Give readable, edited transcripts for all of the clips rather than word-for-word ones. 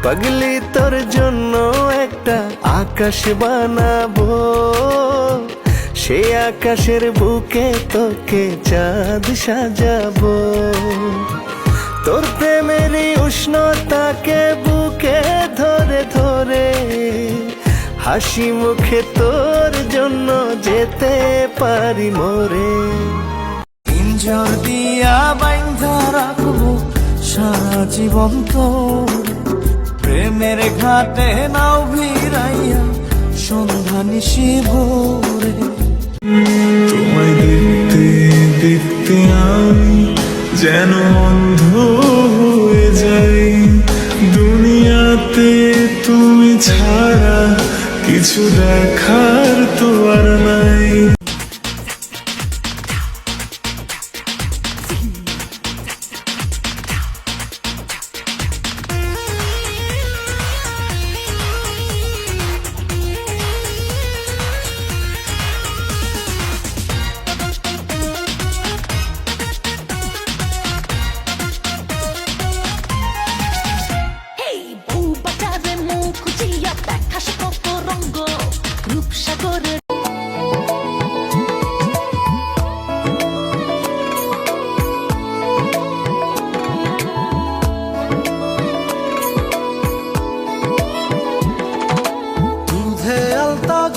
পাগলি তোর জন্য একটা আকাশ বানাবো, সেই আকাশের বুকে তোকে চাঁদ সাজাবো। তোর প্রেমেরই উষ্ণতাকে বুকে ধরে ধরে হাসি মুখে তোর জন্য যেতে পারি মোরে। পিঞ্জর দিয়া বাইন্ধা রাখবো সারা জীবন তোর, প্রেমের ঘাটে নাও ভিড়াইয়া সন্ধ্যা নিশি ভোরে। তোমায় দেখতে দেখতে আমি যেন অন্ধ হয়ে যাই, দুনিয়াতে তুমি ছাড়া কিছু দেখার তো আর নাই।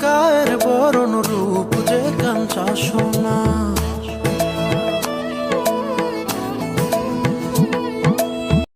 গায়ের বরণ রূপ যে কাঞ্চা